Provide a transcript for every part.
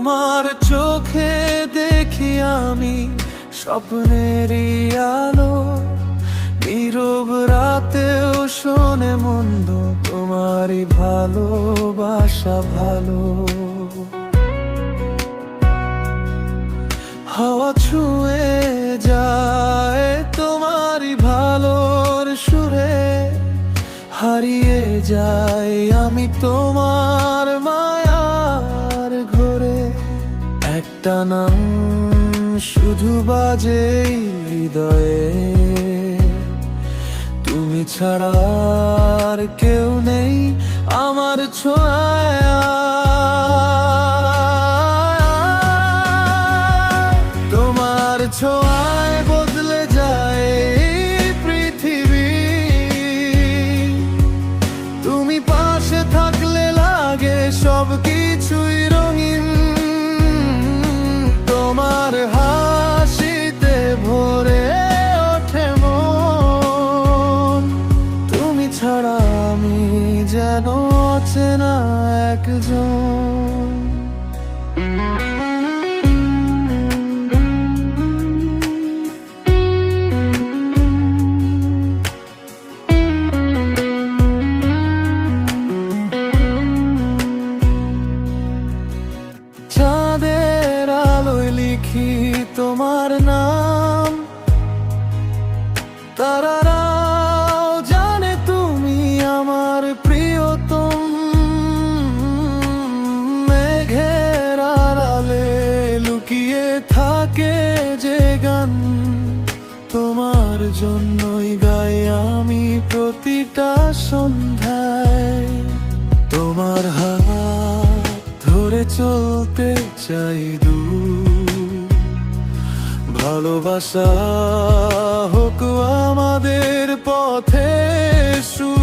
তোমার চোখে দেখি আমি স্বপ্নেরই আলো, নীরব রাতেও শোনে মন্দ তোমারই ভালোবাসা ভালো। হাওয়া ছুঁয়ে যায় তোমারই ভালোর সুরে, হারিয়ে যাই আমি তোমার মায়ার ঘরে। একটা নাম শুধু বাজে হৃদয়ে, তুমি ছাড়া আর কেউ নেই আমার ছোঁয়ায়। তোমার ছোঁয়ায় বদলে যায় পৃথিবী, তুমি পাশে থাকলে লাগে সব কিছুই রঙিন। তোমার হাসিতে ভরে ওঠে মন, তুমি ছাড়া আমি যেন অচেনা একজন। চাঁদের আলোয় লিখি তোমার নাম, তারারাও জানে তুমি আমার প্রিয়তম। মেঘের আড়ালে লুকিয়ে থাকে যে গান, তোমার জন্যই গাই আমি প্রতিটা সন্ধ্যায়। তোমার হাত ধরে চলতে চাই দূর, ভালোবাসা হোক আমাদের পথে সুর।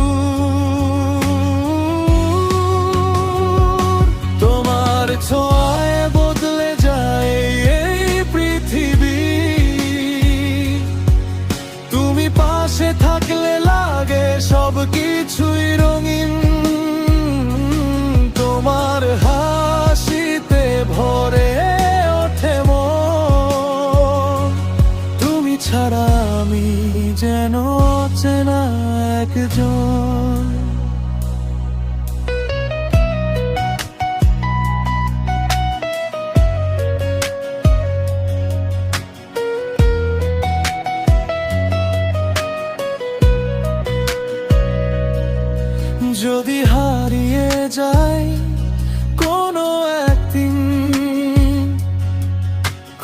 তোমার ছোঁয়ায় বদলে যায় এই পৃথিবী, তুমি পাশে থাকলে লাগে সব কিছুই রঙিন। তোমার হাসিতে ভরে ওঠে মন, তুমি ছাড়া আমি যেন অচেনা একজন। যদি হারিয়ে যাই কোনো একদিন,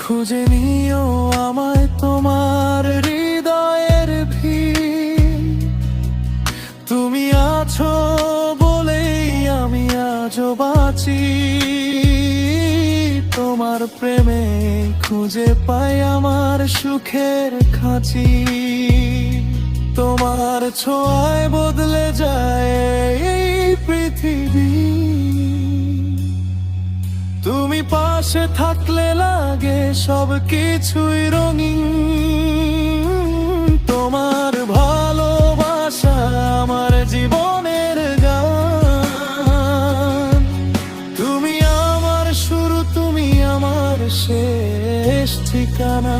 খুঁজে নিও আমায় তোমার হৃদয়ের ভিড়। তুমি আছো বলেই আমি আজও বাঁচি, তোমার প্রেমে খুঁজে পাই আমার সুখের খাঁচি। তোমার ছোঁয়ায় বদলে যায় এই পৃথিবী, তুমি পাশে থাকলে লাগে সব কিছুই রঙিন। তোমার ভালোবাসা আমার জীবনের গান, তুমি আমার শুরু, তুমি আমার শেষ ঠিকানা।